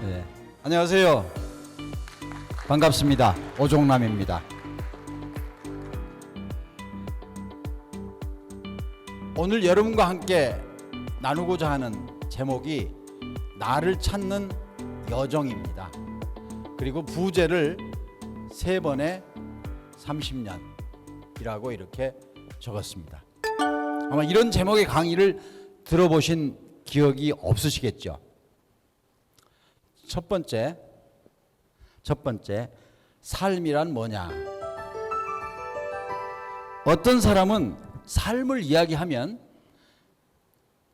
네. 안녕하세요. 반갑습니다. 오종남입니다. 오늘 여러분과 함께 나누고자 하는 제목이 나를 찾는 여정입니다. 그리고 부제를 3번에 30년이라고 이렇게 적었습니다. 아마 이런 제목의 강의를 들어보신 기억이 없으시겠죠. 첫 번째, 삶이란 뭐냐? 어떤 사람은 삶을 이야기하면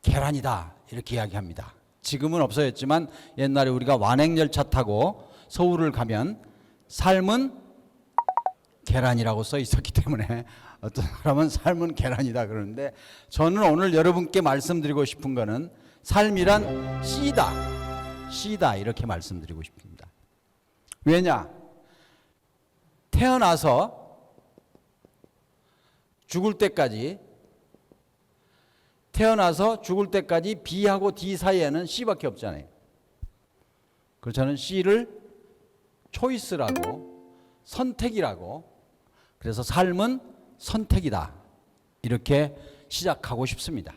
계란이다 이렇게 이야기합니다. 지금은 없어졌지만 옛날에 우리가 완행열차 타고 서울을 가면 삶은 계란이라고 써 있었기 때문에 어떤 사람은 삶은 계란이다 그러는데, 저는 오늘 여러분께 말씀드리고 싶은 거는 삶이란 씨다 이렇게 말씀드리고 싶습니다. 왜냐? 태어나서 죽을 때까지 B하고 D 사이에는 C밖에 없잖아요. 그래서 저는 C를 초이스라고, 선택이라고, 그래서 삶은 선택이다 이렇게 시작하고 싶습니다.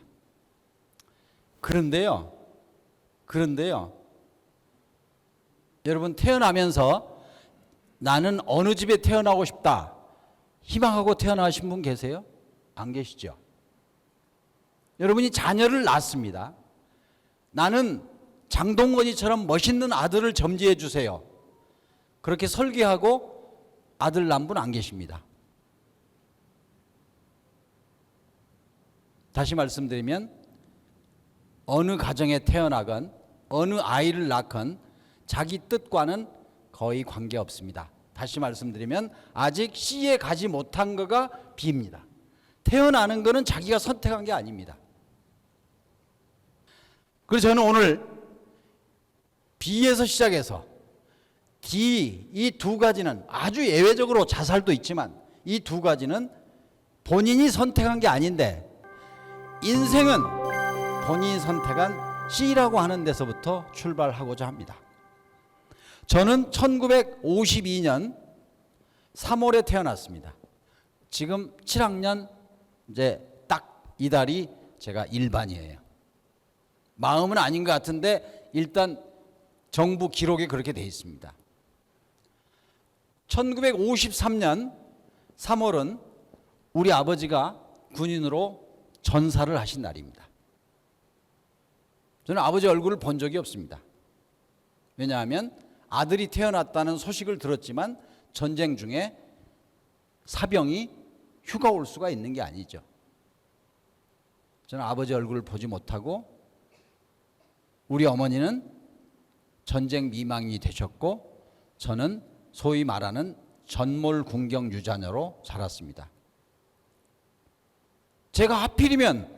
그런데요 여러분, 태어나면서 나는 어느 집에 태어나고 싶다 희망하고 태어나신 분 계세요? 안 계시죠? 여러분이 자녀를 낳습니다. 나는 장동건이처럼 멋있는 아들을 점지해 주세요. 그렇게 설계하고 아들 낳은 분 안 계십니다. 다시 말씀드리면 어느 가정에 태어나건 어느 아이를 낳건 자기 뜻과는 거의 관계없습니다. 다시 말씀드리면 아직 C에 가지 못한 거가 B입니다. 태어나는 거는 자기가 선택한 게 아닙니다. 그래서 저는 오늘 B에서 시작해서 D, 이 두 가지는 아주 예외적으로 자살도 있지만 이 두 가지는 본인이 선택한 게 아닌데, 인생은 본인이 선택한 C라고 하는 데서부터 출발하고자 합니다. 저는 1952년 3월에 태어났습니다. 지금 7학년 이제 딱 이달이 제가 일반이에요. 마음은 아닌 것 같은데 일단 정부 기록에 그렇게 돼 있습니다. 1953년 3월은 우리 아버지가 군인으로 전사를 하신 날입니다. 저는 아버지 얼굴을 본 적이 없습니다. 왜냐하면 아들이 태어났다는 소식을 들었지만 전쟁 중에 사병이 휴가 올 수가 있는 게 아니죠. 저는 아버지 얼굴을 보지 못하고, 우리 어머니는 전쟁 미망이 되셨고 저는 소위 말하는 전몰군경 유자녀로 자랐습니다. 제가 하필이면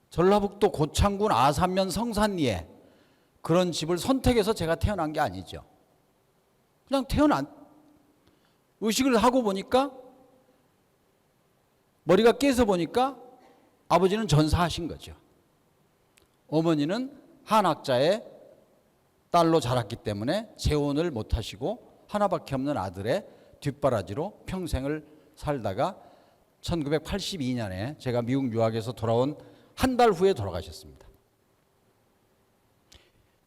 전라북도 고창군 아산면 성산리에 그런 집을 선택해서 제가 태어난 게 아니죠. 그냥 의식을 하고 보니까, 머리가 깨서 보니까 아버지는 전사하신 거죠. 어머니는 한학자의 딸로 자랐기 때문에 재혼을 못 하시고 하나밖에 없는 아들의 뒷바라지로 평생을 살다가 1982년에 제가 미국 유학에서 돌아온 한 달 후에 돌아가셨습니다.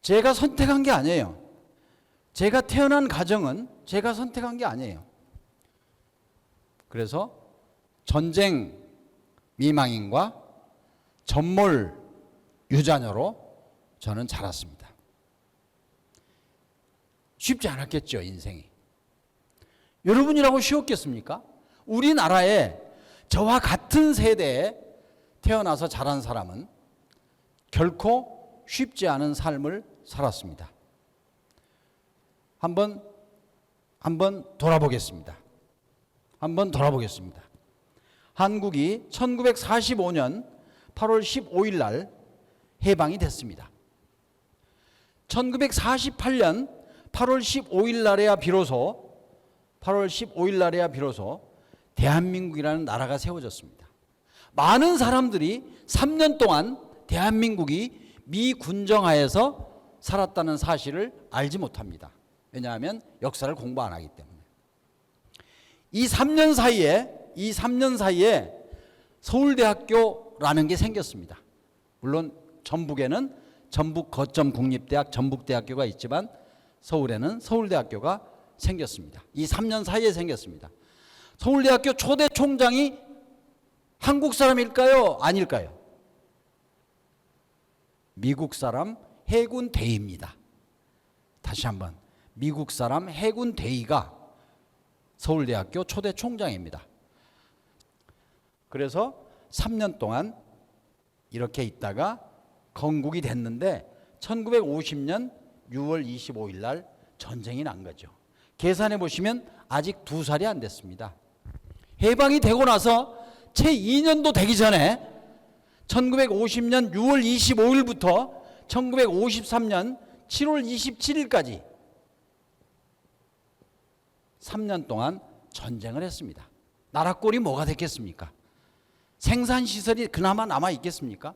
제가 선택한 게 아니에요. 제가 태어난 가정은 제가 선택한 게 아니에요. 그래서 전쟁 미망인과 전몰 유자녀로 저는 자랐습니다. 쉽지 않았겠죠, 인생이. 여러분이라고 쉬웠겠습니까? 우리나라에 저와 같은 세대에 태어나서 자란 사람은 결코 쉽지 않은 삶을 살았습니다. 한번 돌아보겠습니다. 한국이 1945년 8월 15일 날 해방이 됐습니다. 1948년 8월 15일 날에야 비로소 대한민국이라는 나라가 세워졌습니다. 많은 사람들이 3년 동안 대한민국이 미군정하에서 살았다는 사실을 알지 못합니다. 왜냐하면 역사를 공부 안 하기 때문에. 이 3년 사이에 서울대학교라는 게 생겼습니다. 물론 전북에는 전북 거점 국립대학 전북대학교가 있지만 서울에는 서울대학교가 생겼습니다. 이 3년 사이에 생겼습니다. 서울대학교 초대 총장이 한국 사람일까요? 아닐까요? 미국 사람 해군 대위입니다. 다시 한번, 미국 사람 해군 대위가 서울대학교 초대 총장입니다. 그래서 3년 동안 이렇게 있다가 건국이 됐는데 1950년 6월 25일 날 전쟁이 난 거죠. 계산해 보시면 아직 2살이 안 됐습니다. 해방이 되고 나서 채 2년도 되기 전에 1950년 6월 25일부터 1953년 7월 27일까지 3년 동안 전쟁을 했습니다. 나라 꼴이 뭐가 됐겠습니까? 생산시설이 그나마 남아 있겠습니까?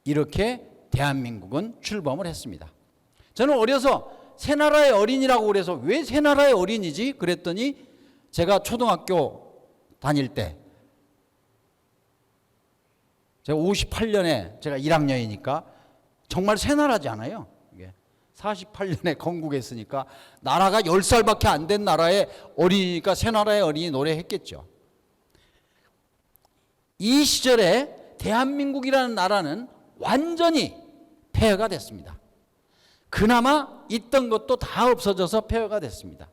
이렇게 대한민국은 출범을 했습니다. 저는 어려서 새나라의 어린이라고 그래서 왜 새나라의 어린이지? 그랬더니 제가 초등학교 다닐 때 제가 58년에 제가 1학년이니까 정말 새나라지 않아요. 48년에 건국했으니까 나라가 10살밖에 안 된 나라의 어린이니까 새나라의 어린이 노래했겠죠. 이 시절에 대한민국이라는 나라는 완전히 폐허가 됐습니다. 그나마 있던 것도 다 없어져서 폐허가 됐습니다.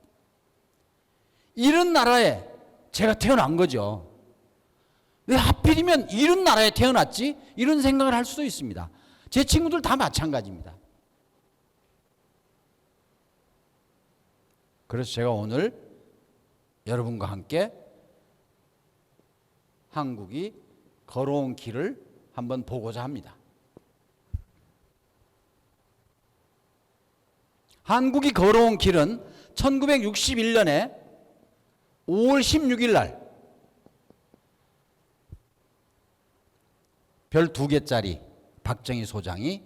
이런 나라에 제가 태어난 거죠. 왜 하필이면 이런 나라에 태어났지? 이런 생각을 할 수도 있습니다. 제 친구들 다 마찬가지입니다. 그래서 제가 오늘 여러분과 함께 한국이 걸어온 길을 한번 보고자 합니다. 한국이 걸어온 길은 1961년에 5월 16일 날 별 2개짜리 박정희 소장이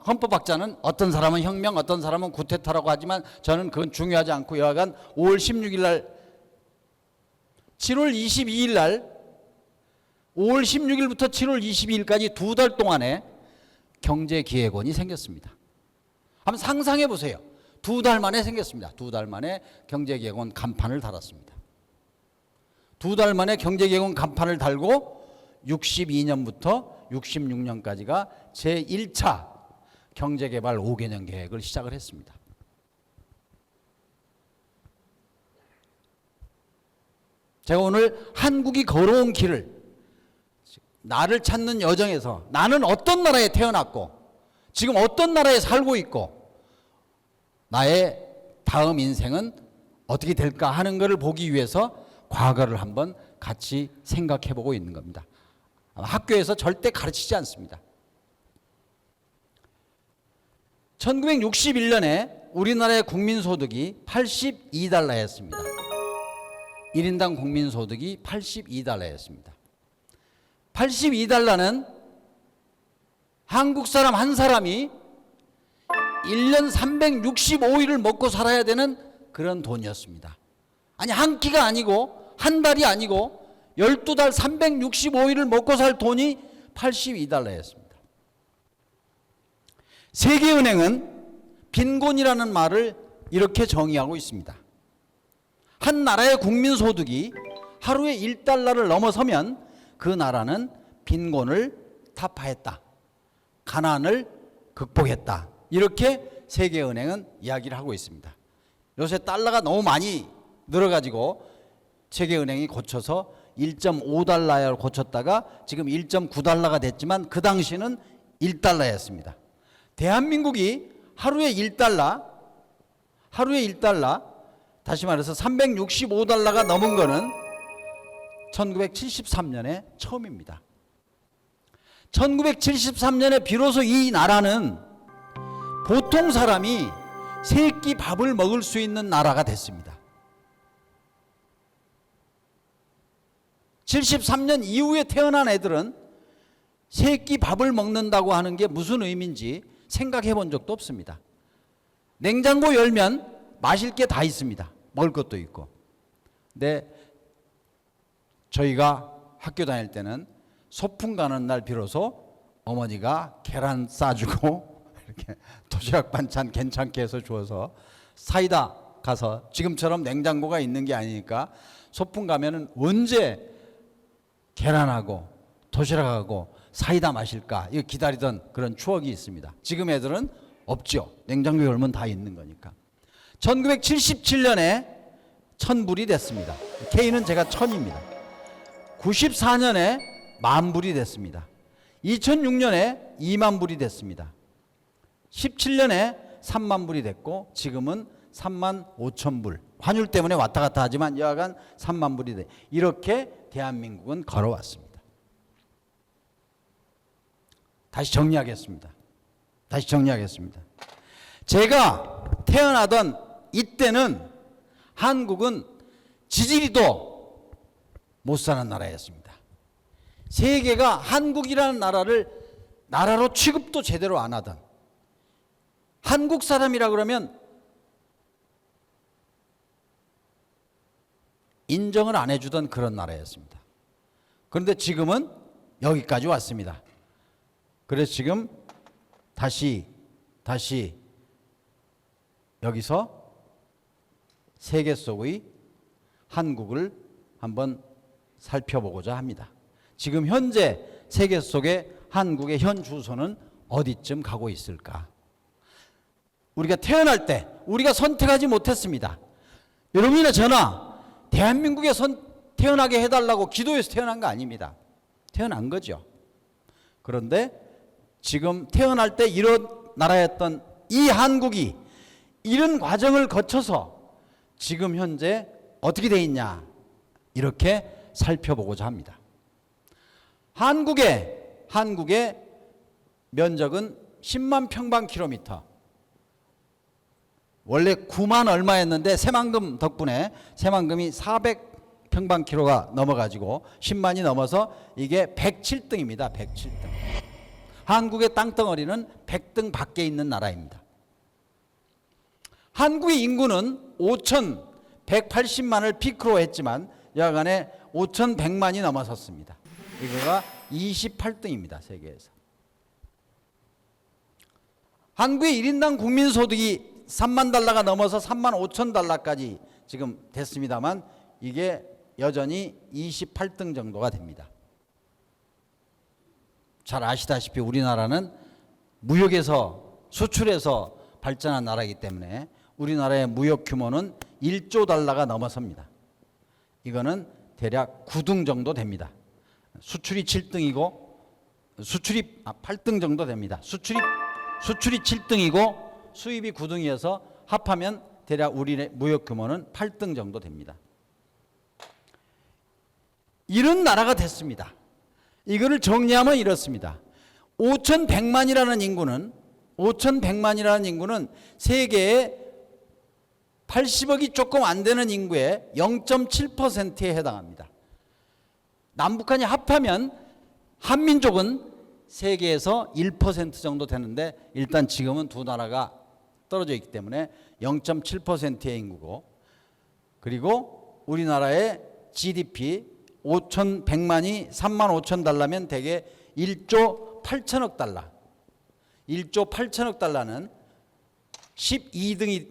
헌법학자는 어떤 사람은 혁명, 어떤 사람은 구테타라고 하지만 저는 그건 중요하지 않고 여하간 5월 16일 날 7월 22일 날 5월 16일부터 7월 22일까지 2달 동안에 경제기획원이 생겼습니다. 한번 상상해 보세요. 2달 만에 생겼습니다. 2달 만에 경제기획원 간판을 달았습니다. 2달 만에 경제기획원 간판을 달고 62년부터 66년까지가 제1차 경제개발 5개년 계획을 시작을 했습니다. 제가 오늘 한국이 걸어온 길을, 나를 찾는 여정에서 나는 어떤 나라에 태어났고 지금 어떤 나라에 살고 있고 나의 다음 인생은 어떻게 될까 하는 것을 보기 위해서 과거를 한번 같이 생각해 보고 있는 겁니다. 학교에서 절대 가르치지 않습니다. 1961년에 우리나라의 국민소득이 82달러였습니다. 1인당 국민소득이 82달러였습니다. 82달러는 한국 사람 한 사람이 1년 365일을 먹고 살아야 되는 그런 돈이었습니다. 아니, 한 끼가 아니고 한 달이 아니고 12달 365일을 먹고 살 돈이 82달러였습니다. 세계은행은 빈곤이라는 말을 이렇게 정의하고 있습니다. 한 나라의 국민소득이 하루에 1달러를 넘어서면 그 나라는 빈곤을 타파했다, 가난을 극복했다, 이렇게 세계은행은 이야기를 하고 있습니다. 요새 달러가 너무 많이 늘어가지고 세계은행이 고쳐서 1.5달러를 고쳤다가 지금 1.9달러가 됐지만 그 당시는 1달러였습니다. 대한민국이 하루에 1달러, 다시 말해서 365달러가 넘은 거는 1973년에 처음입니다. 1973년에 비로소 이 나라는 보통 사람이 세 끼 밥을 먹을 수 있는 나라가 됐습니다. 73년 이후에 태어난 애들은 세 끼 밥을 먹는다고 하는 게 무슨 의미인지 생각해 본 적도 없습니다. 냉장고 열면 마실 게 다 있습니다. 먹을 것도 있고. 근데 저희가 학교 다닐 때는 소풍 가는 날 비로소 어머니가 계란 싸주고 이렇게 도시락 반찬 괜찮게 해서 주어서 사이다 가서 지금처럼 냉장고가 있는 게 아니니까 소풍 가면은 언제 계란하고 도시락하고 사이다 마실까 이거 기다리던 그런 추억이 있습니다. 지금 애들은 없죠. 냉장고 열면 다 있는 거니까. 1977년에 1000불이 됐습니다. K는 제가 1000입니다. 94년에 10,000불이 됐습니다. 2006년에 20,000불이 됐습니다. 17년에 30,000불이 됐고 지금은 35,000불. 환율 때문에 왔다 갔다 하지만 여하간 30,000불이 돼. 이렇게 대한민국은 걸어왔습니다. 다시 정리하겠습니다. 제가 태어나던 이때는 한국은 지지리도 못 사는 나라였습니다. 세계가 한국이라는 나라를 나라로 취급도 제대로 안 하던, 한국 사람이라 그러면 인정을 안 해주던 그런 나라였습니다. 그런데 지금은 여기까지 왔습니다. 그래서 지금 다시 여기서 세계 속의 한국을 한번 살펴보고자 합니다. 지금 현재 세계 속의 한국의 현 주소는 어디쯤 가고 있을까? 우리가 태어날 때 우리가 선택하지 못했습니다. 여러분이나 저나 대한민국에 태어나게 해달라고 기도해서 태어난 거 아닙니다. 태어난 거죠. 그런데 지금 태어날 때 이런 나라였던 이 한국이 이런 과정을 거쳐서 지금 현재 어떻게 돼 있냐 이렇게 살펴보고자 합니다. 한국의 면적은 10만 평방킬로미터. 원래 9만 얼마였는데 새만금 덕분에 새만금이 400평방킬로가 넘어가지고 10만이 넘어서 이게 107등입니다. 107등. 한국의 땅덩어리는 100등 밖에 있는 나라입니다. 한국의 인구는 5,180만을 피크로 했지만 여하간에 5,100만이 넘어섰습니다. 이거가 28등입니다. 세계에서. 한국의 1인당 국민소득이 3만 달러가 넘어서 3만 5천 달러까지 지금 됐습니다만 이게 여전히 28등 정도가 됩니다. 잘 아시다시피 우리나라는 무역에서 수출해서 발전한 나라이기 때문에 우리나라의 무역 규모는 1조 달러가 넘어섭니다. 이거는 대략 9등 정도 됩니다. 수출이 7등이고 수출이 8등 정도 됩니다. 수출이 7등이고 수입이 9등이어서 합하면 대략 우리의 무역 규모는 8등 정도 됩니다. 이런 나라가 됐습니다. 이거를 정리하면 이렇습니다. 5,100만이라는 인구는 세계의 80억이 조금 안 되는 인구의 0.7%에 해당합니다. 남북한이 합하면 한민족은 세계에서 1% 정도 되는데 일단 지금은 두 나라가 떨어져 있기 때문에 0.7%의 인구고, 그리고 우리나라의 GDP 5,100만이 3만 5천 달러면 대개 1조 8천억 달러. 1조 8천억 달러는 12등이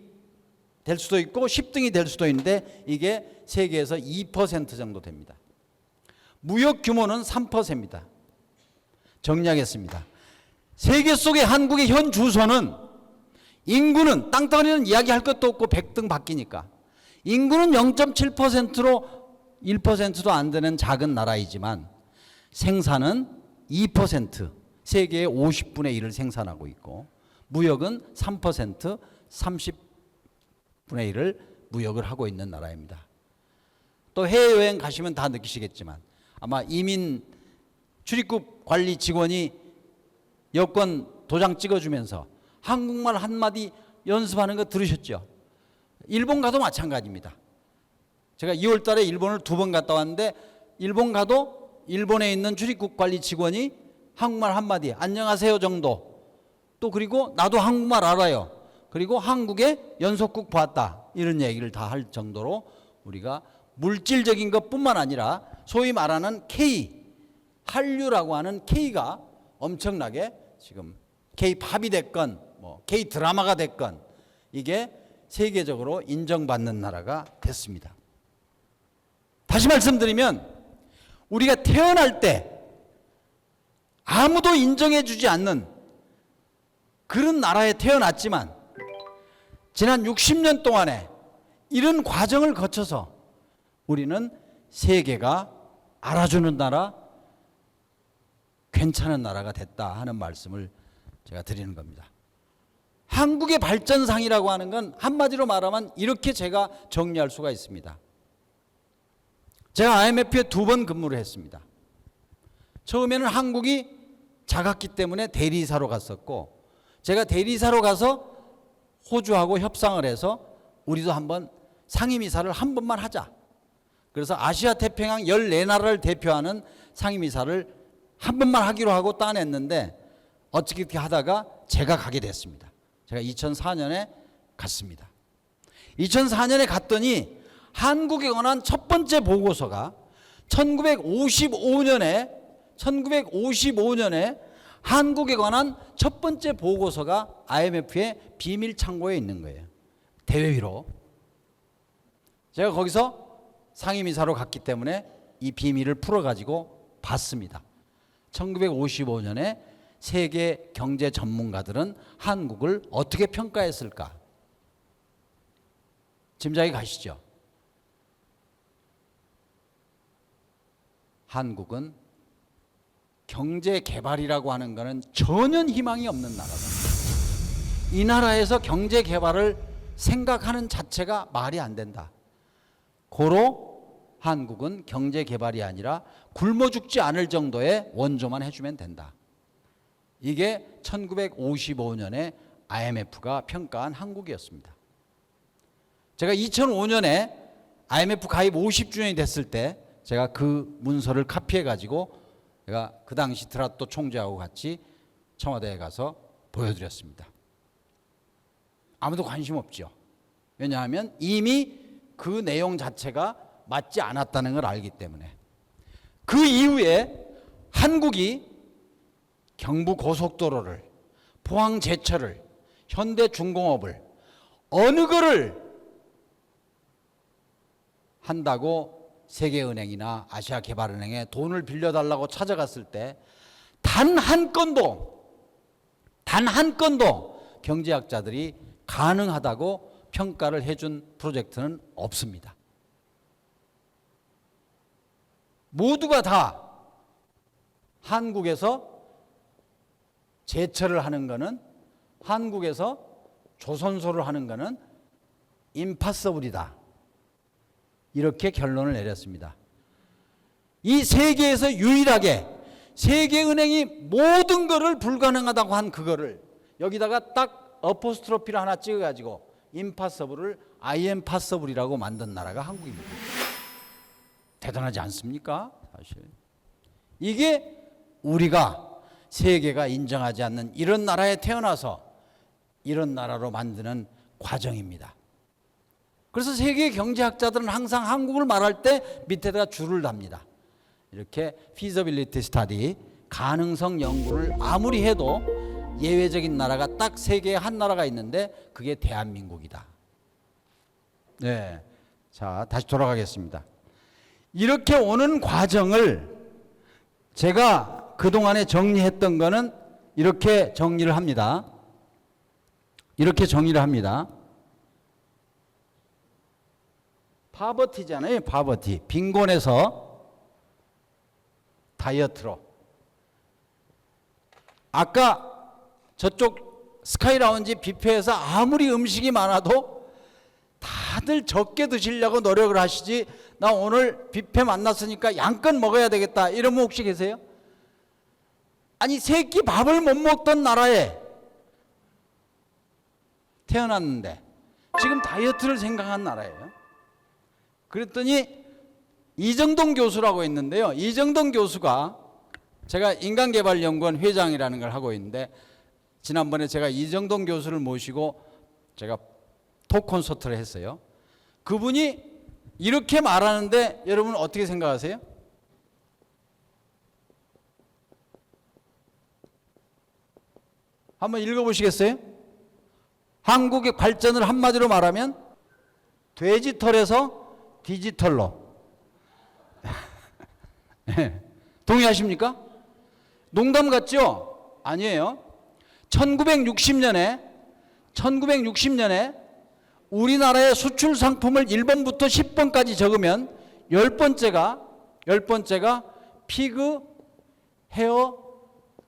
될 수도 있고 10등이 될 수도 있는데 이게 세계에서 2% 정도 됩니다. 무역 규모는 3%입니다. 정리하겠습니다. 세계 속의 한국의 현 주소는 인구는 땅덩어리는 이야기할 것도 없고 100등 바뀌니까 인구는 0.7%로 1%도 안 되는 작은 나라이지만 생산은 2%, 세계의 50분의 1을 생산하고 있고 무역은 3%, 30분의 1을 무역을 하고 있는 나라입니다. 또 해외여행 가시면 다 느끼시겠지만 아마 이민 출입국 관리 직원이 여권 도장 찍어주면서 한국말 한마디 연습하는 거 들으셨죠? 일본 가도 마찬가지입니다. 제가 2월 달에 일본을 2번 갔다 왔는데 일본 가도 일본에 있는 출입국 관리 직원이 한국말 한마디, 안녕하세요 정도. 또 그리고 나도 한국말 알아요. 그리고 한국에 연속국 봤다. 이런 얘기를 다 할 정도로 우리가 물질적인 것뿐만 아니라 소위 말하는 K, 한류라고 하는 K가 엄청나게 지금 K-팝이 됐건 뭐 K-드라마가 됐건 이게 세계적으로 인정받는 나라가 됐습니다. 다시 말씀드리면 우리가 태어날 때 아무도 인정해 주지 않는 그런 나라에 태어났지만 지난 60년 동안에 이런 과정을 거쳐서 우리는 세계가 알아주는 나라, 괜찮은 나라가 됐다 하는 말씀을 제가 드리는 겁니다. 한국의 발전상이라고 하는 건 한마디로 말하면 이렇게 제가 정리할 수가 있습니다. 제가 IMF에 2번 근무를 했습니다. 처음에는 한국이 작았기 때문에 대리사로 갔었고, 제가 대리사로 가서 호주하고 협상을 해서 우리도 한번 상임이사를 한 번만 하자. 그래서 아시아 태평양 14나라를 대표하는 상임이사를 한 번만 하기로 하고 따냈는데 어떻게 하다가 제가 가게 됐습니다. 제가 2004년에 갔습니다. 2004년에 갔더니 한국에 관한 첫 번째 보고서가 1955년에 한국에 관한 첫 번째 보고서가 IMF의 비밀 창고에 있는 거예요. 대외위로. 제가 거기서 상임이사로 갔기 때문에 이 비밀을 풀어가지고 봤습니다. 1955년에 세계 경제 전문가들은 한국을 어떻게 평가했을까? 짐작이 가시죠? 한국은 경제 개발이라고 하는 것은 전혀 희망이 없는 나라다. 이 나라에서 경제 개발을 생각하는 자체가 말이 안 된다. 고로 한국은 경제 개발이 아니라 굶어 죽지 않을 정도의 원조만 해주면 된다. 이게 1955년에 IMF가 평가한 한국이었습니다. 제가 2005년에 IMF 가입 50주년이 됐을 때 제가 그 문서를 카피해 가지고 제가 그 당시 트라토 총재하고 같이 청와대에 가서 보여드렸습니다. 아무도 관심 없죠. 왜냐하면 이미 그 내용 자체가 맞지 않았다는 걸 알기 때문에. 그 이후에 한국이 경부고속도로를, 포항제철을, 현대중공업을 어느 거를 한다고 세계은행이나 아시아개발은행에 돈을 빌려달라고 찾아갔을 때 단 한 건도 경제학자들이 가능하다고 평가를 해준 프로젝트는 없습니다. 모두가 다 한국에서 제철을 하는 거는, 한국에서 조선소를 하는 거는 임파서블이다. 이렇게 결론을 내렸습니다. 이 세계에서 유일하게 세계은행이 모든 것을 불가능하다고 한 그거를 여기다가 딱 어포스트로피를 하나 찍어가지고 임파서블을 아이엠파서블이라고 만든 나라가 한국입니다. 대단하지 않습니까? 사실 이게 우리가 세계가 인정하지 않는 이런 나라에 태어나서 이런 나라로 만드는 과정입니다. 그래서 세계 경제학자들은 항상 한국을 말할 때 밑에다가 줄을 답니다. 이렇게 feasibility study, 가능성 연구를 아무리 해도 예외적인 나라가 딱 세계에 한 나라가 있는데 그게 대한민국이다. 네, 자 다시 돌아가겠습니다. 이렇게 오는 과정을 제가 그동안에 정리했던 거는 이렇게 정리를 합니다. 이렇게 정리를 합니다. 파버티잖아요. 파버티. 빈곤에서 다이어트로. 아까 저쪽 스카이라운지 뷔페에서 아무리 음식이 많아도 다들 적게 드시려고 노력을 하시지, 나 오늘 뷔페 만났으니까 양껏 먹어야 되겠다 이러면 혹시 계세요? 아니 세 끼 밥을 못 먹던 나라에 태어났는데 지금 다이어트를 생각한 나라예요. 그랬더니 이정동 교수라고 있는데요. 이정동 교수가 제가 인간개발연구원 회장이라는 걸 하고 있는데 지난번에 제가 이정동 교수를 모시고 제가 톡 콘서트를 했어요. 그분이 이렇게 말하는데 여러분 어떻게 생각하세요? 한번 읽어보시겠어요? 한국의 발전을 한마디로 말하면 돼지털에서 디지털로. 동의하십니까? 농담 같죠? 아니에요. 1960년에 우리나라의 수출 상품을 1번부터 10번까지 적으면 10번째가 피그 헤어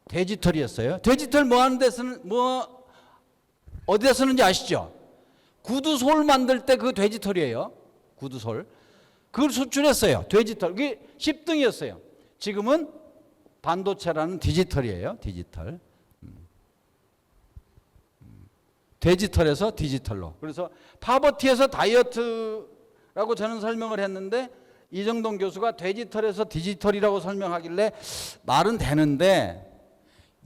돼지털이었어요. 돼지털 뭐 하는 데 쓰는, 어디다 쓰는지 아시죠? 구두솔 만들 때 그 돼지털이에요. 구두솔. 그걸 수출했어요. 돼지털. 그게 10등이었어요. 지금은 반도체라는 디지털이에요. 디지털. 돼지털에서 디지털로. 그래서 파버티에서 다이어트라고 저는 설명을 했는데 이정동 교수가 돼지털에서 디지털이라고 설명하길래 말은 되는데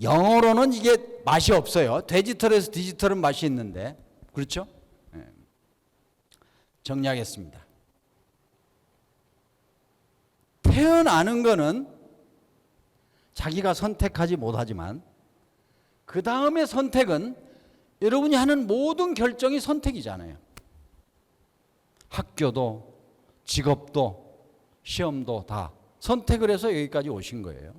영어로는 이게 맛이 없어요. 돼지털에서 디지털은 맛이 있는데. 그렇죠? 정리하겠습니다. 태어나는 거는 자기가 선택하지 못하지만 그 다음의 선택은 여러분이 하는 모든 결정이 선택이잖아요. 학교도 직업도 시험도 다 선택을 해서 여기까지 오신 거예요.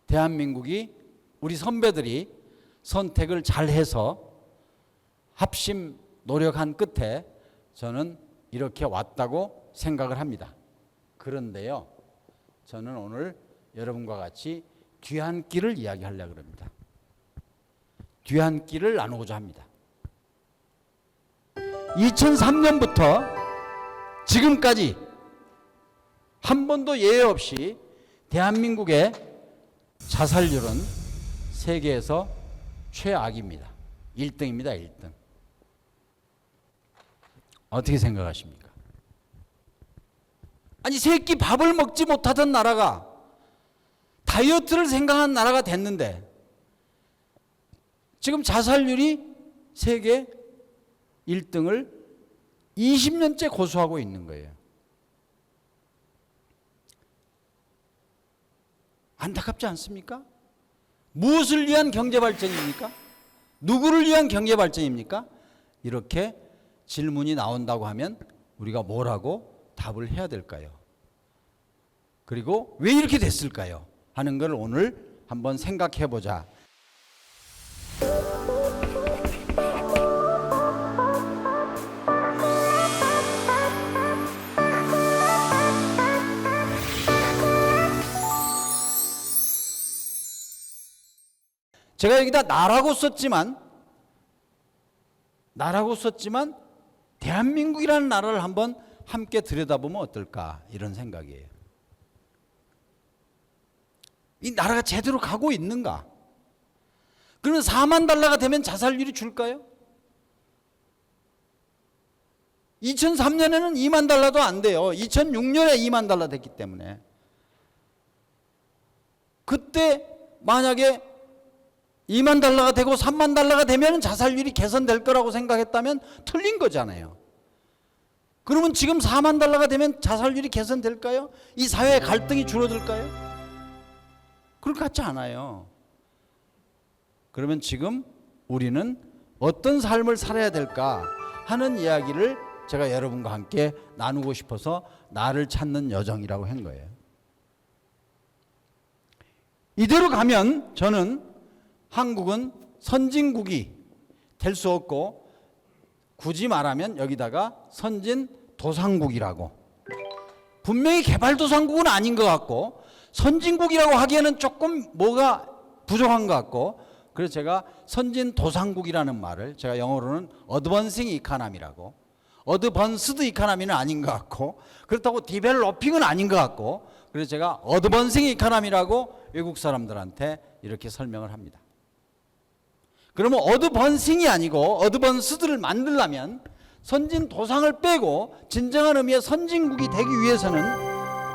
대한민국이 우리 선배들이 선택을 잘해서 합심 노력한 끝에 저는 이렇게 왔다고 생각을 합니다. 그런데요, 저는 오늘 여러분과 같이 뒤안길을 이야기하려고 합니다. 뒤안길을 나누고자 합니다. 2003년부터 지금까지 한 번도 예외 없이 대한민국의 자살률은 세계에서 최악입니다. 1등입니다. 1등. 어떻게 생각하십니까? 아니 세 끼 밥을 먹지 못하던 나라가 다이어트를 생각한 나라가 됐는데 지금 자살률이 세계 1등을 20년째 고수하고 있는 거예요. 안타깝지 않습니까? 무엇을 위한 경제발전입니까? 누구를 위한 경제발전입니까? 이렇게 질문이 나온다고 하면 우리가 뭐라고 답을 해야 될까요? 그리고 왜 이렇게 됐을까요? 하는 걸 오늘 한번 생각해 보자. 제가 여기다 나라고 썼지만 대한민국이라는 나라를 한번 함께 들여다보면 어떨까 이런 생각이에요. 이 나라가 제대로 가고 있는가? 그러면 4만 달러가 되면 자살률이 줄까요? 2003년에는 2만 달러도 안 돼요. 2006년에 2만 달러 됐기 때문에. 그때 만약에 2만 달러가 되고 3만 달러가 되면 자살률이 개선될 거라고 생각했다면 틀린 거잖아요. 그러면 지금 4만 달러가 되면 자살률이 개선될까요? 이 사회의 갈등이 줄어들까요? 그럴 것 같지 않아요. 그러면 지금 우리는 어떤 삶을 살아야 될까 하는 이야기를 제가 여러분과 함께 나누고 싶어서 나를 찾는 여정이라고 한 거예요. 이대로 가면 저는 한국은 선진국이 될 수 없고 굳이 말하면 여기다가 선진도상국이라고, 분명히 개발도상국은 아닌 것 같고 선진국이라고 하기에는 조금 뭐가 부족한 것 같고, 그래서 제가 선진도상국이라는 말을 제가 영어로는 어드밴싱 이코노미라고, 어드밴스드 이코노미는 아닌 것 같고 그렇다고 디벨로핑은 아닌 것 같고, 그래서 제가 어드밴싱 이코노미라고 외국 사람들한테 이렇게 설명을 합니다. 그러면 어드밴싱이 아니고 어드밴스드를 만들려면 선진 도상을 빼고 진정한 의미의 선진국이 되기 위해서는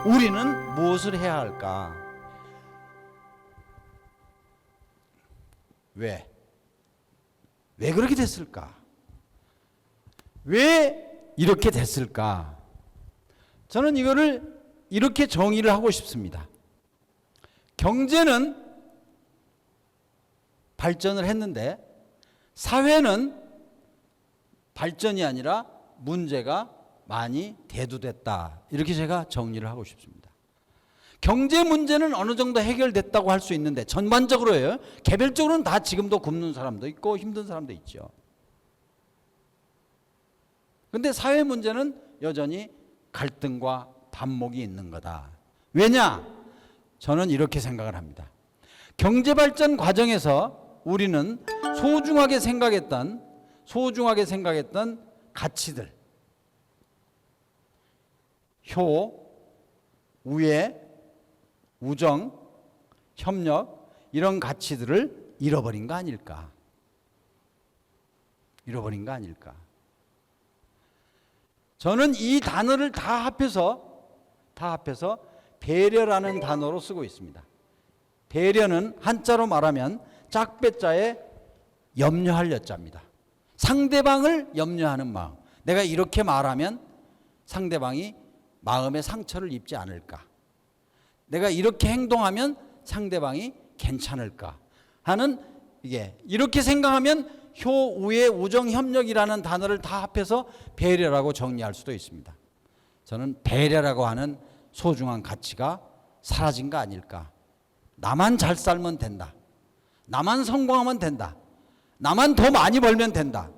우리는 무엇을 해야 할까? 왜 그렇게 됐을까? 왜 이렇게 됐을까? 저는 이거를 이렇게 정의를 하고 싶습니다. 경제는 발전을 했는데 사회는 발전이 아니라 문제가 많이 대두됐다. 이렇게 제가 정리를 하고 싶습니다. 경제 문제는 어느 정도 해결됐다고 할 수 있는데 전반적으로요. 개별적으로는 다 지금도 굶는 사람도 있고 힘든 사람도 있죠. 근데 사회 문제는 여전히 갈등과 반목이 있는 거다. 왜냐? 저는 이렇게 생각을 합니다. 경제 발전 과정에서 우리는 소중하게 생각했던 가치들, 효, 우애, 우정, 협력, 이런 가치들을 잃어버린 거 아닐까? 저는 이 단어를 다 합해서 배려라는 단어로 쓰고 있습니다. 배려는 한자로 말하면 짝배자에 염려할 여자입니다. 상대방을 염려하는 마음. 내가 이렇게 말하면 상대방이 마음의 상처를 입지 않을까? 내가 이렇게 행동하면 상대방이 괜찮을까? 하는 이게 이렇게 생각하면 효, 우애, 우정, 협력이라는 단어를 다 합해서 배려라고 정리할 수도 있습니다. 저는 배려라고 하는 소중한 가치가 사라진 거 아닐까? 나만 잘 살면 된다. 나만 성공하면 된다. 나만 더 많이 벌면 된다.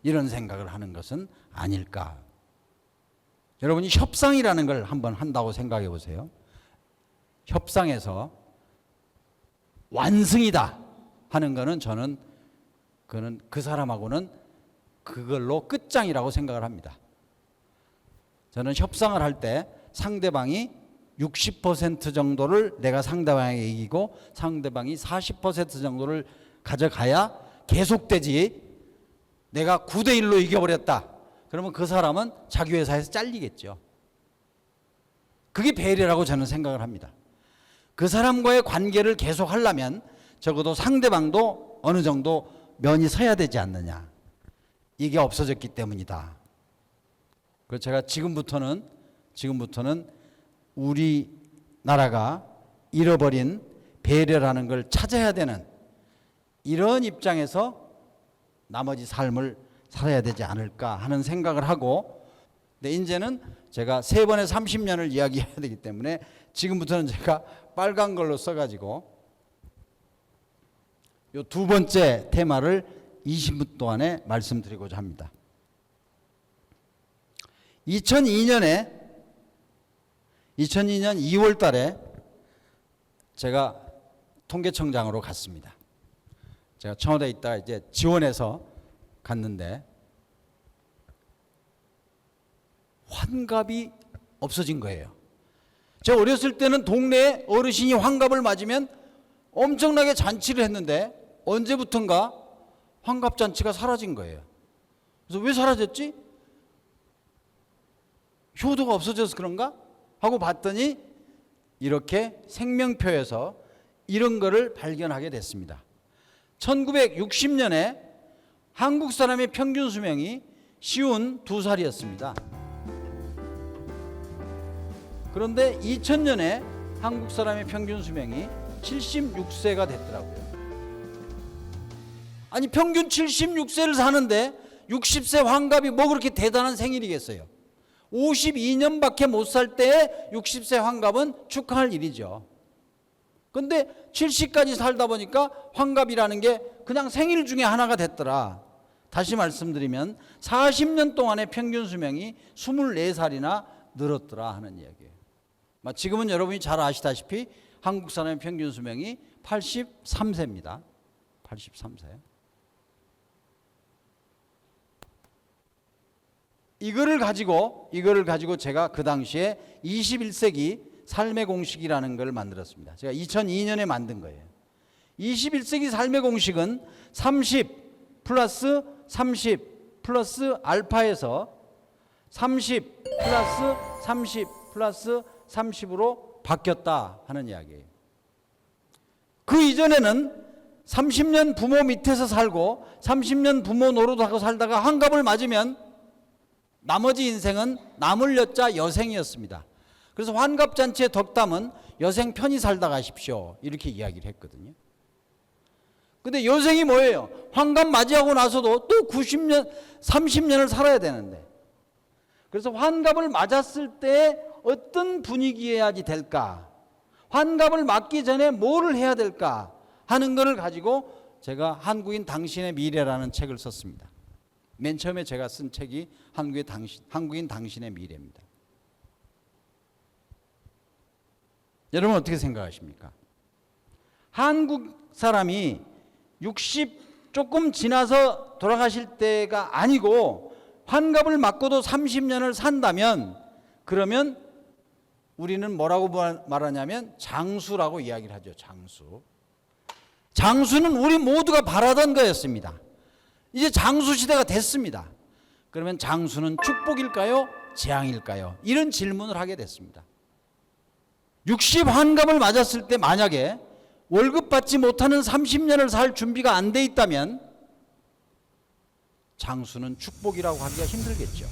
이런 생각을 하는 것은 아닐까? 여러분이 협상이라는 걸 한번 한다고 생각해 보세요. 협상에서 완승이다 하는 거는 저는 그 사람하고는 그걸로 끝장이라고 생각을 합니다. 저는 협상을 할 때 상대방이 60% 정도를 내가 상대방에게 이기고 상대방이 40% 정도를 가져가야 계속되지, 내가 9대1로 이겨버렸다 그러면 그 사람은 자기 회사에서 잘리겠죠. 그게 배려라고 저는 생각을 합니다. 그 사람과의 관계를 계속 하려면 적어도 상대방도 어느 정도 면이 서야 되지 않느냐. 이게 없어졌기 때문이다. 그래서 제가 지금부터는 우리나라가 잃어버린 배려라는 걸 찾아야 되는 이런 입장에서 나머지 삶을 살아야 되지 않을까 하는 생각을 하고, 근데 이제는 제가 3번에 30년을 이야기해야 되기 때문에 지금부터는 제가 빨간 걸로 써가지고 이 두 번째 테마를 20분 동안에 말씀드리고자 합니다. 2002년 2월 달에 제가 통계청장으로 갔습니다. 제가 청와대에 있다가 이제 지원해서 갔는데 환갑이 없어진 거예요. 제가 어렸을 때는 동네에 어르신이 환갑을 맞으면 엄청나게 잔치를 했는데 언제부턴가 환갑잔치가 사라진 거예요. 그래서 왜 사라졌지? 효도가 없어져서 그런가? 하고 봤더니 이렇게 생명표에서 이런 거를 발견하게 됐습니다. 1960년에 한국 사람의 평균 수명이 52살이었습니다. 그런데 2000년에 한국 사람의 평균 수명이 76세가 됐더라고요. 아니 평균 76세를 사는데 60세 환갑이 뭐 그렇게 대단한 생일이겠어요. 52년밖에 못 살 때에 60세 환갑은 축하할 일이죠. 근데 70까지 살다 보니까 환갑이라는 게 그냥 생일 중에 하나가 됐더라. 다시 말씀드리면 40년 동안의 평균 수명이 24살이나 늘었더라 하는 이야기예요. 지금은 여러분이 잘 아시다시피 한국 사람의 평균 수명이 83세입니다. 83세. 이거를 가지고 제가 그 당시에 21세기 삶의 공식이라는 걸 만들었습니다. 제가 2002년에 만든 거예요. 21세기 삶의 공식은 30 플러스 30 플러스 알파에서 30 플러스 30 플러스 30으로 바뀌었다 하는 이야기예요. 그 이전에는 30년 부모 밑에서 살고 30년 부모 노릇하고 살다가 환갑을 맞으면 나머지 인생은 남을 여자 여생이었습니다. 그래서 환갑잔치의 덕담은 여생 편히 살다 가십시오 이렇게 이야기를 했거든요. 근데 여생이 뭐예요? 환갑 맞이하고 나서도 또 90년 30년을 살아야 되는데, 그래서 환갑을 맞았을 때 어떤 분위기여야지 될까, 환갑을 맞기 전에 뭐를 해야 될까 하는 것을 가지고 제가 한국인 당신의 미래라는 책을 썼습니다. 맨 처음에 제가 쓴 책이 한국인 당신의 미래입니다. 여러분 어떻게 생각하십니까? 한국 사람이 60 조금 지나서 돌아가실 때가 아니고 환갑을 맞고도 30년을 산다면, 그러면 우리는 뭐라고 말하냐면 장수라고 이야기를 하죠. 장수. 장수는 우리 모두가 바라던 거였습니다. 이제 장수 시대가 됐습니다. 그러면 장수는 축복일까요? 재앙일까요? 이런 질문을 하게 됐습니다. 60 환갑을 맞았을 때 만약에 월급 받지 못하는 30년을 살 준비가 안 돼 있다면 장수는 축복이라고 하기가 힘들겠죠.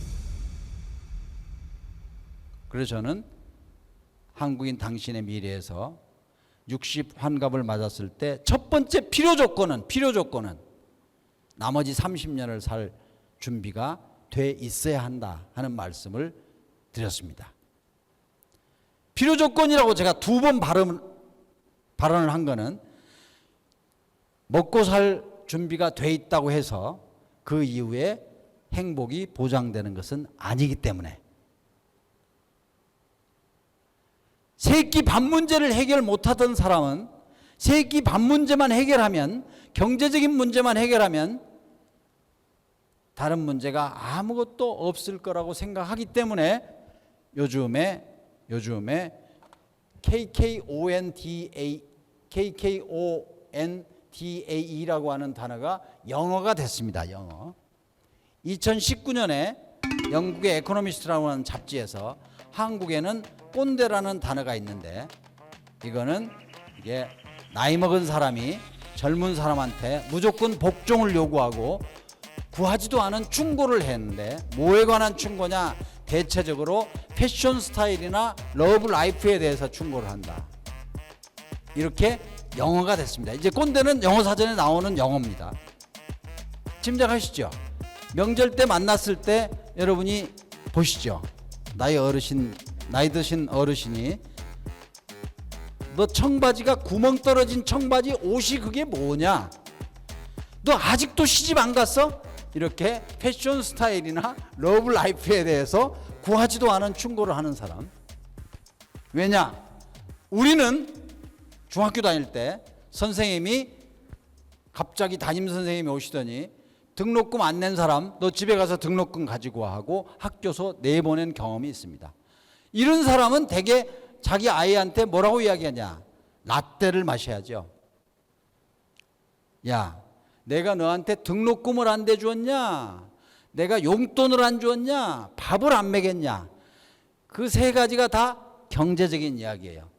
그래서 저는 한국인 당신의 미래에서 60 환갑을 맞았을 때 첫 번째 필요 조건은 나머지 30년을 살 준비가 돼 있어야 한다 하는 말씀을 드렸습니다. 필요 조건이라고 제가 2번 발언을 한 거는 먹고 살 준비가 돼 있다고 해서 그 이후에 행복이 보장되는 것은 아니기 때문에, 세끼 밥 문제를 해결 못하던 사람은 세끼 밥 문제만 해결하면, 경제적인 문제만 해결하면 다른 문제가 아무것도 없을 거라고 생각하기 때문에 요즘에 KKONDAE라고 하는 단어가 영어가 됐습니다. 영어. 2019년에 영국의 에코노미스트라고 하는 잡지에서 한국에는 꼰대라는 단어가 있는데, 이거는 이게 나이 먹은 사람이 젊은 사람한테 무조건 복종을 요구하고 구하지도 않은 충고를 했는데, 뭐에 관한 충고냐? 대체적으로 패션 스타일이나 러브 라이프에 대해서 충고를 한다. 이렇게 영어가 됐습니다. 이제 꼰대는 영어 사전에 나오는 영어입니다. 짐작하시죠? 명절 때 만났을 때 여러분이 보시죠. 나이 드신 어르신이 너 청바지가 구멍 떨어진 청바지 옷이 그게 뭐냐? 너 아직도 시집 안 갔어? 이렇게 패션 스타일이나 러브 라이프에 대해서 구하지도 않은 충고를 하는 사람. 왜냐? 우리는 중학교 다닐 때 선생님이 갑자기 담임 선생님이 오시더니 등록금 안 낸 사람 너 집에 가서 등록금 가지고 와 하고 학교서 내보낸 경험이 있습니다. 이런 사람은 대개 자기 아이한테 뭐라고 이야기하냐? 라떼를 마셔야죠. 야, 내가 너한테 등록금을 안 대주었냐? 내가 용돈을 안 주었냐? 밥을 안 먹였냐? 그 세 가지가 다 경제적인 이야기예요.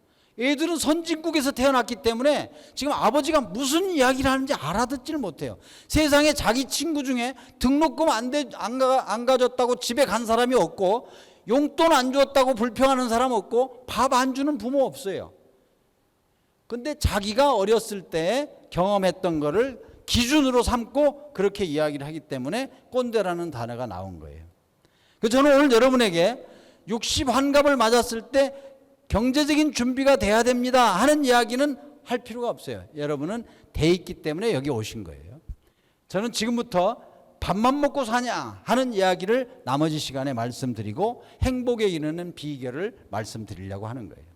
애들은 선진국에서 태어났기 때문에 지금 아버지가 무슨 이야기를 하는지 알아듣지를 못해요. 세상에 자기 친구 중에 등록금 안 가졌다고 집에 간 사람이 없고, 용돈 안 줬다고 불평하는 사람 없고, 밥 안 주는 부모 없어요. 근데 자기가 어렸을 때 경험했던 거를 기준으로 삼고 그렇게 이야기를 하기 때문에 꼰대라는 단어가 나온 거예요. 그래서 저는 오늘 여러분에게 60 환갑을 맞았을 때 경제적인 준비가 돼야 됩니다 하는 이야기는 할 필요가 없어요. 여러분은 돼 있기 때문에 여기 오신 거예요. 저는 지금부터 밥만 먹고 사냐 하는 이야기를 나머지 시간에 말씀드리고 행복에 이르는 비결을 말씀드리려고 하는 거예요.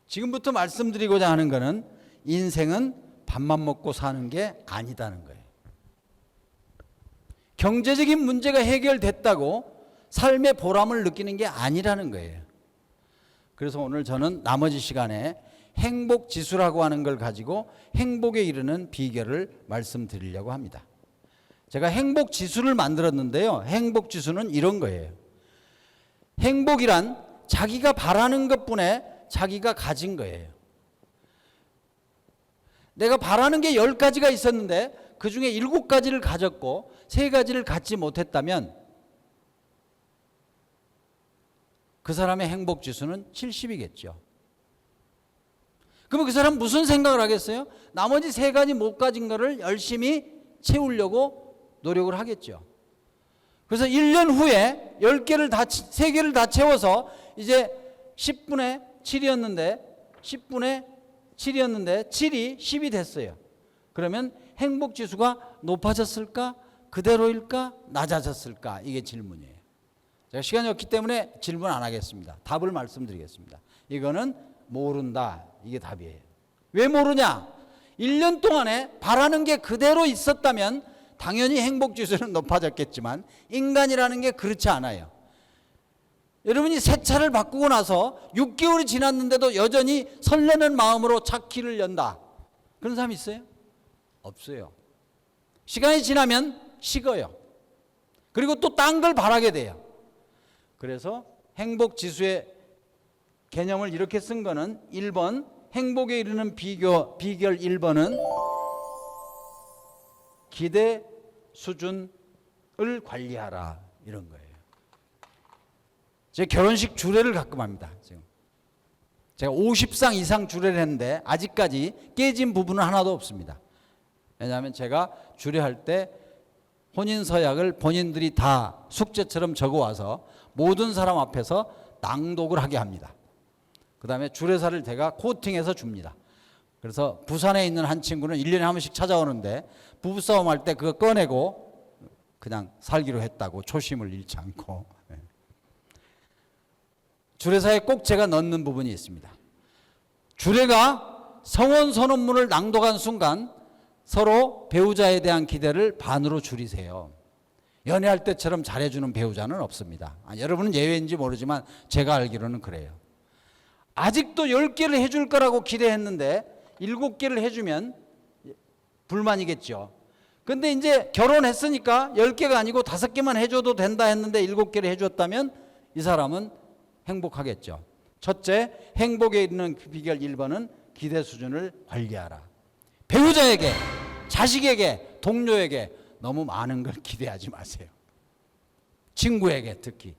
지금부터 말씀드리고자 하는 것은 인생은 밥만 먹고 사는 게 아니다는 거예요. 경제적인 문제가 해결됐다고 삶의 보람을 느끼는 게 아니라는 거예요. 그래서 오늘 저는 나머지 시간에 행복 지수라고 하는 걸 가지고 행복에 이르는 비결을 말씀드리려고 합니다. 제가 행복 지수를 만들었는데요. 행복 지수는 이런 거예요. 행복이란 자기가 바라는 것뿐에 자기가 가진 거예요. 내가 바라는 게 10가지가 있었는데 그 중에 7가지를 가졌고 3가지를 갖지 못했다면 그 사람의 행복 지수는 70이겠죠. 그러면 그 사람 무슨 생각을 하겠어요? 나머지 3가지 못 가진 거를 열심히 채우려고 노력을 하겠죠. 그래서 1년 후에 3개를 다 채워서 이제 10분의 7이었는데 7이 10이 됐어요. 그러면 행복 지수가 높아졌을까? 그대로일까? 낮아졌을까? 이게 질문이에요. 제가 시간이 없기 때문에 질문 안 하겠습니다. 답을 말씀드리겠습니다. 이거는 모른다. 이게 답이에요. 왜 모르냐? 1년 동안에 바라는 게 그대로 있었다면 당연히 행복 지수는 높아졌겠지만 인간이라는 게 그렇지 않아요. 여러분이 새 차를 바꾸고 나서 6개월이 지났는데도 여전히 설레는 마음으로 차 키를 연다. 그런 사람 있어요? 없어요. 시간이 지나면 식어요. 그리고 또 딴 걸 바라게 돼요. 그래서 행복 지수의 개념을 이렇게 쓴 거는 1번 행복에 이르는 비결 1번은 기대 수준을 관리하라 이런 거예요. 제 결혼식 주례를 가끔 합니다. 지금 제가 50상 이상 주례를 했는데 아직까지 깨진 부분은 하나도 없습니다. 왜냐하면 제가 주례할 때 혼인서약을 본인들이 다 숙제처럼 적어와서 모든 사람 앞에서 낭독을 하게 합니다. 그 다음에 주례사를 제가 코팅해서 줍니다. 그래서 부산에 있는 한 친구는 1년에 한 번씩 찾아오는데 부부싸움 할 때 그거 꺼내고 그냥 살기로 했다고 초심을 잃지 않고. 주례사에 꼭 제가 넣는 부분이 있습니다. 주례가 성혼 선언문을 낭독한 순간 서로 배우자에 대한 기대를 반으로 줄이세요. 연애할 때처럼 잘해주는 배우자는 없습니다. 여러분은 예외인지 모르지만 제가 알기로는 그래요. 아직도 10개를 해줄 거라고 기대했는데 7개를 해주면 불만이겠죠. 근데 이제 결혼했으니까 10개가 아니고 5개만 해줘도 된다 했는데 7개를 해줬다면 이 사람은 행복하겠죠. 첫째, 행복에 이르는 비결 1번은 기대 수준을 관리하라. 배우자에게, 자식에게, 동료에게 너무 많은 걸 기대하지 마세요. 친구에게 특히.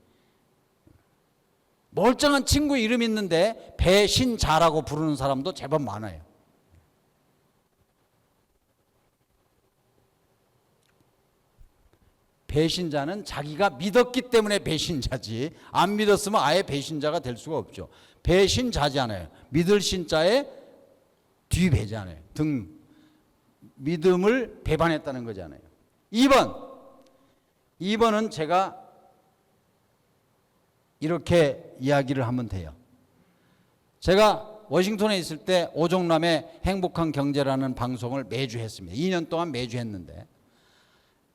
멀쩡한 친구 이름 있는데 배신자라고 부르는 사람도 제법 많아요. 배신자는 자기가 믿었기 때문에 배신자지 안 믿었으면 아예 배신자가 될 수가 없죠. 배신자잖아요. 믿을 신자에 뒤배잖아요. 믿음을 배반했다는 거잖아요. 2번은 제가 이렇게 이야기를 하면 돼요. 제가 워싱턴에 있을 때 오종남의 행복한 경제라는 방송을 매주 했습니다. 2년 동안 매주 했는데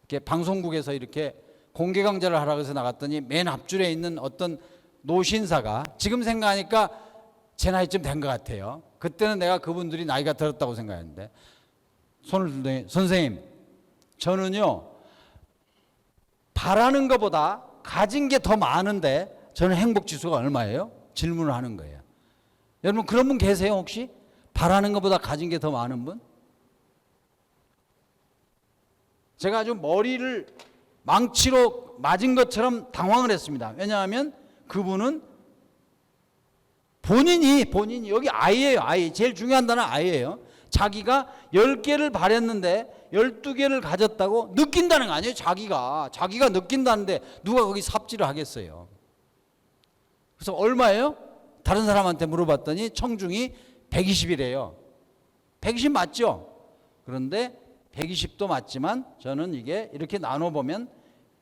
이렇게 방송국에서 이렇게 공개 강좌를 하라고 해서 나갔더니 맨 앞줄에 있는 어떤 노신사가 지금 생각하니까 제 나이쯤 된 것 같아요. 그때는 내가 그분들이 나이가 들었다고 생각했는데 손을 들더니 선생님 저는요 바라는 것보다 가진 게 더 많은데 저는 행복 지수가 얼마예요? 질문을 하는 거예요. 여러분 그런 분 계세요 혹시? 바라는 것보다 가진 게 더 많은 분? 제가 아주 머리를 망치로 맞은 것처럼 당황을 했습니다. 왜냐하면 그분은 본인이 여기 아이예요. 아이. 제일 중요한 단어는 아이예요. 자기가 10개를 바랬는데 12개를 가졌다고 느낀다는 거 아니에요. 자기가 느낀다는데 누가 거기 삽질을 하겠어요. 그래서 얼마예요? 다른 사람한테 물어봤더니 청중이 120이래요. 120 맞죠? 그런데 120도 맞지만 저는 이게 이렇게 나눠보면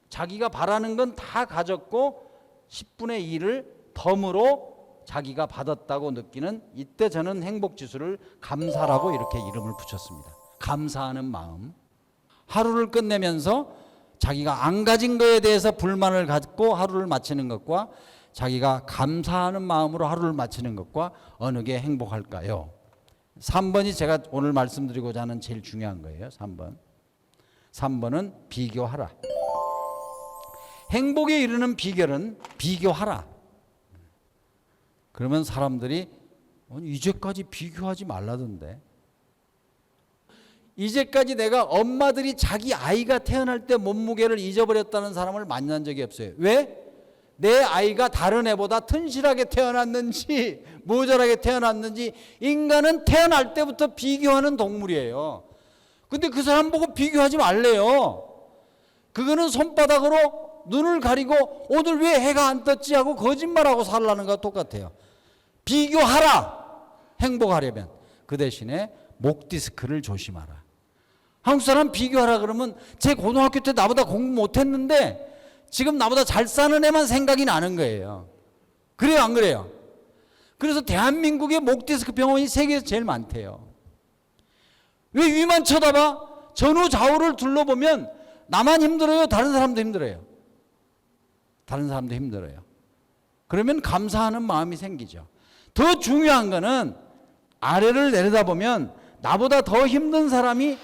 자기가 바라는 건 다 가졌고 10분의 1을 덤으로 자기가 받았다고 느끼는 이때 저는 행복지수를 감사라고 이렇게 이름을 붙였습니다. 감사하는 마음. 하루를 끝내면서 자기가 안 가진 거에 대해서 불만을 갖고 하루를 마치는 것과 자기가 감사하는 마음으로 하루를 마치는 것과 어느 게 행복할까요? 3번이 제가 오늘 말씀드리고자 하는 제일 중요한 거예요. 3번. 3번은 비교하라. 행복에 이르는 비결은 비교하라. 그러면 사람들이 이제까지 비교하지 말라던데. 이제까지 내가 엄마들이 자기 아이가 태어날 때 몸무게를 잊어버렸다는 사람을 만난 적이 없어요. 왜? 내 아이가 다른 애보다 튼실하게 태어났는지 모자라게 태어났는지. 인간은 태어날 때부터 비교하는 동물이에요. 근데 그 사람 보고 비교하지 말래요. 그거는 손바닥으로 눈을 가리고 오늘 왜 해가 안 떴지 하고 거짓말하고 살라는 것과 똑같아요. 비교하라. 행복하려면. 그 대신에 목 디스크를 조심하라. 한국 사람 비교하라 그러면 제 고등학교 때 나보다 공부 못했는데 지금 나보다 잘 사는 애만 생각이 나는 거예요. 그래요, 안 그래요? 그래서 대한민국의 목 디스크 병원이 세계에서 제일 많대요. 왜 위만 쳐다봐? 전후 좌우를 둘러보면 나만 힘들어요? 다른 사람도 힘들어요? 다른 사람도 힘들어요. 그러면 감사하는 마음이 생기죠. 더 중요한 거는 아래를 내려다보면 나보다 더 힘든 사람이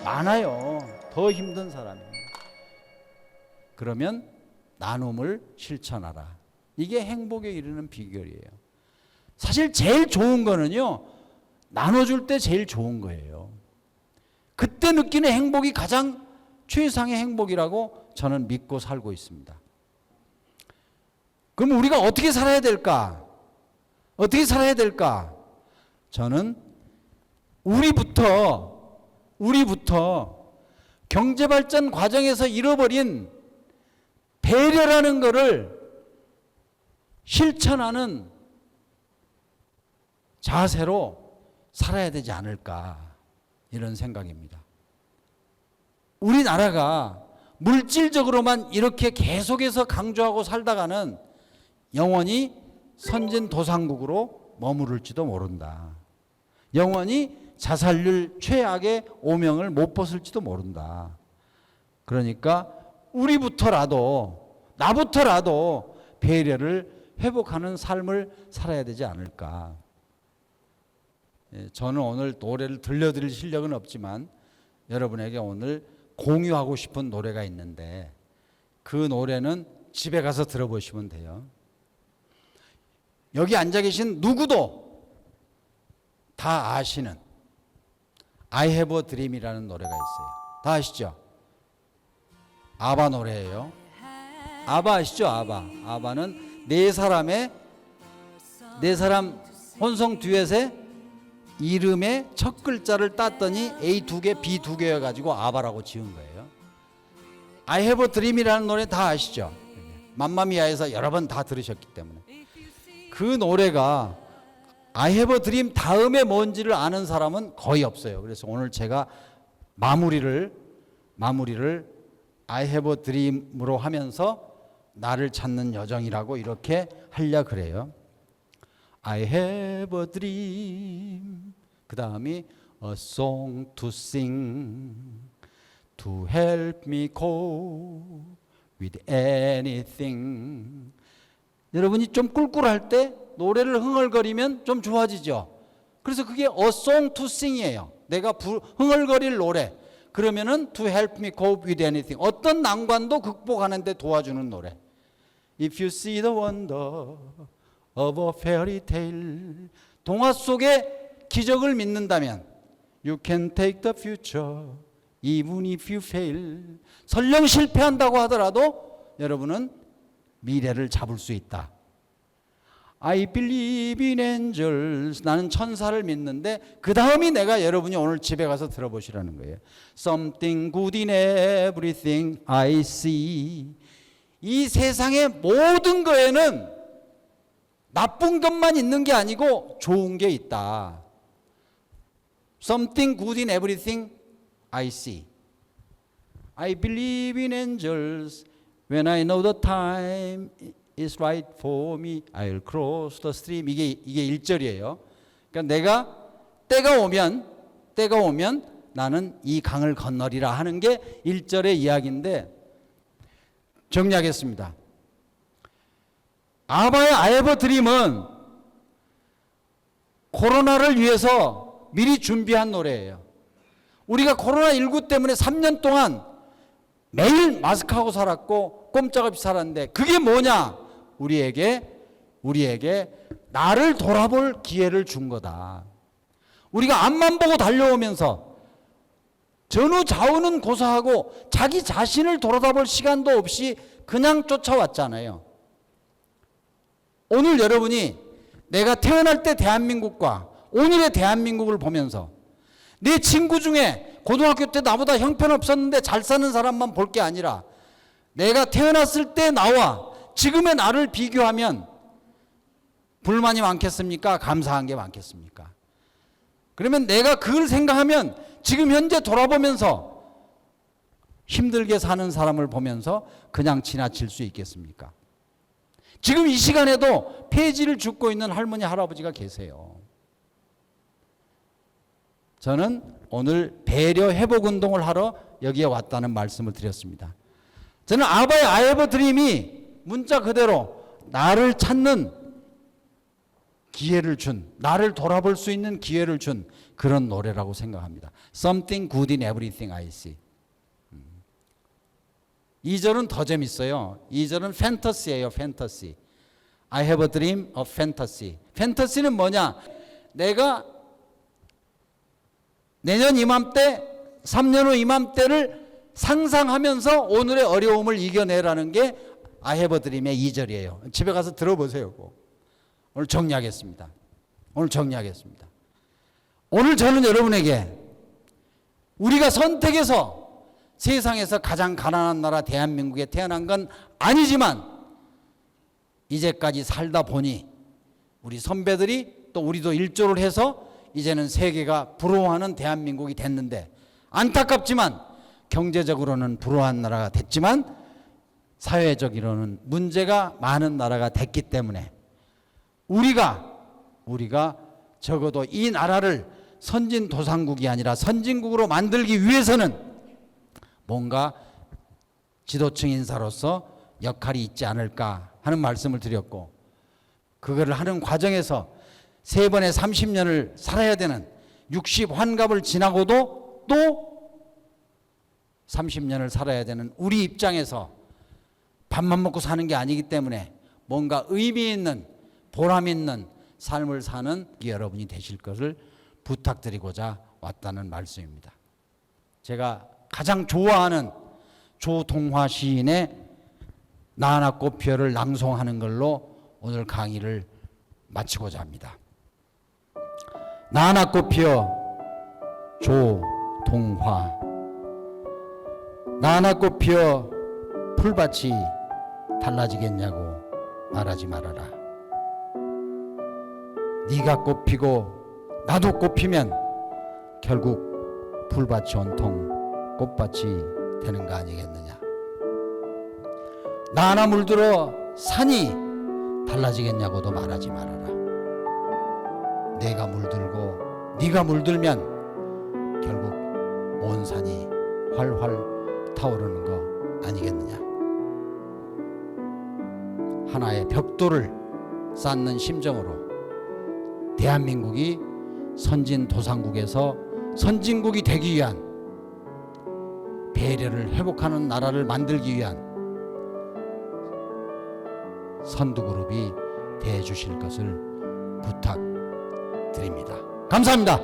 많아요. 더 힘든 사람이. 그러면 나눔을 실천하라. 이게 행복에 이르는 비결이에요. 사실 제일 좋은 거는요, 나눠줄 때 제일 좋은 거예요. 그때 느끼는 행복이 가장 최상의 행복이라고 저는 믿고 살고 있습니다. 그럼 우리가 어떻게 살아야 될까? 어떻게 살아야 될까? 저는 우리부터 경제발전 과정에서 잃어버린 배려라는 것을 실천하는 자세로 살아야 되지 않을까, 이런 생각입니다. 우리나라가 물질적으로만 이렇게 계속해서 강조하고 살다가는 영원히 선진도상국으로 머무를지도 모른다. 영원히 자살률 최악의 오명을 못 벗을지도 모른다. 그러니까 나부터라도 배려를 회복하는 삶을 살아야 되지 않을까. 저는 오늘 노래를 들려드릴 실력은 없지만 여러분에게 오늘 공유하고 싶은 노래가 있는데 그 노래는 집에 가서 들어보시면 돼요. 여기 앉아 계신 누구도 다 아시는 I have a dream이라는 노래가 있어요. 다 아시죠? 아바 노래예요. 아바 아시죠? 아바는 네 사람 혼성 듀엣의 이름의 첫 글자를 땄더니 A 2개, B 2개여 가지고 아바라고 지은 거예요. I have a dream이라는 노래 다 아시죠? 맘마미아에서 여러 번 다 들으셨기 때문에. 그 노래가 I have a dream 다음에 뭔지를 아는 사람은 거의 없어요. 그래서 오늘 제가 마무리를 I have a dream으로 하면서 나를 찾는 여정이라고 이렇게 하려 그래요. I have a dream. 그 다음이 a song to sing to help me cope with anything. 여러분이 좀 꿀꿀할 때 노래를 흥얼거리면 좀 좋아지죠. 그래서 그게 a song to sing이에요. 내가 흥얼거릴 노래. 그러면은 to help me cope with anything. 어떤 난관도 극복하는 데 도와주는 노래. If you see the wonder of a fairy tale. 동화 속의 기적을 믿는다면 you can take the future even if you fail. 설령 실패한다고 하더라도 여러분은 미래를 잡을 수 있다. I believe in angels. 나는 천사를 믿는데 그 다음이 내가 여러분이 오늘 집에 가서 들어보시라는 거예요. Something good in everything I see. 이 세상의 모든 거에는 나쁜 것만 있는 게 아니고 좋은 게 있다. Something good in everything I see. I believe in angels. When I know the time is right for me, I'll cross the stream. 이게 1절이에요. 그러니까 내가 때가 오면 나는 이 강을 건너리라 하는 게 1절의 이야기인데 정리하겠습니다. 아바의 I have a dream은 코로나를 위해서 미리 준비한 노래예요. 우리가 코로나19 때문에 3년 동안 매일 마스크하고 살았고 꼼짝없이 살았는데 그게 뭐냐? 우리에게 나를 돌아볼 기회를 준 거다. 우리가 앞만 보고 달려오면서 전후 좌우는 고사하고 자기 자신을 돌아다볼 시간도 없이 그냥 쫓아왔잖아요. 오늘 여러분이 내가 태어날 때 대한민국과 오늘의 대한민국을 보면서 내 친구 중에 고등학교 때 나보다 형편없었는데 잘 사는 사람만 볼 게 아니라 내가 태어났을 때 나와 지금의 나를 비교하면 불만이 많겠습니까? 감사한 게 많겠습니까? 그러면 내가 그걸 생각하면 지금 현재 돌아보면서 힘들게 사는 사람을 보면서 그냥 지나칠 수 있겠습니까? 지금 이 시간에도 폐지를 죽고 있는 할머니 할아버지가 계세요. 저는 오늘 배려 회복 운동을 하러 여기에 왔다는 말씀을 드렸습니다. 저는 아바의 I have a dream이 문자 그대로 나를 찾는 기회를 준, 나를 돌아볼 수 있는 기회를 준 그런 노래라고 생각합니다. Something good in everything I see. 2절은 더 재밌어요. 2절은 판타시예요. 판타시. I have a dream of fantasy. 판타시는 뭐냐? 내가 내년 이맘때, 3년 후 이맘때를 상상하면서 오늘의 어려움을 이겨내라는 게 I have a dream의 2절이에요. 집에 가서 들어보세요. 오늘 정리하겠습니다. 오늘 저는 여러분에게 우리가 선택해서 세상에서 가장 가난한 나라 대한민국에 태어난 건 아니지만 이제까지 살다 보니 우리 선배들이 또 우리도 일조를 해서 이제는 세계가 부러워하는 대한민국이 됐는데 안타깝지만 경제적으로는 부러워한 나라가 됐지만 사회적으로는 문제가 많은 나라가 됐기 때문에 우리가 적어도 이 나라를 선진도상국이 아니라 선진국으로 만들기 위해서는 뭔가 지도층 인사로서 역할이 있지 않을까 하는 말씀을 드렸고 그거를 하는 과정에서 3번에 30년을 살아야 되는 60 환갑을 지나고도 또 30년을 살아야 되는 우리 입장에서 밥만 먹고 사는 게 아니기 때문에 뭔가 의미 있는 보람 있는 삶을 사는 여러분이 되실 것을 부탁드리고자 왔다는 말씀입니다. 제가 가장 좋아하는 조동화 시인의 나나꽃피어를 낭송하는 걸로 오늘 강의를 마치고자 합니다. 나나꽃피어 조동화. 나나꽃피어 풀밭이 달라지겠냐고 말하지 말아라. 네가 꽃피고 나도 꽃피면 결국 풀밭이 온통 꽃밭이 되는 거 아니겠느냐. 나나 물들어 산이 달라지겠냐고도 말하지 말아라. 내가 물들고 네가 물들면 결국 온 산이 활활 타오르는 거 아니겠느냐. 하나의 벽돌을 쌓는 심정으로 대한민국이 선진도상국에서 선진국이 되기 위한 배려를 회복하는 나라를 만들기 위한 선두그룹이 되어주실 것을 부탁드립니다. 감사합니다.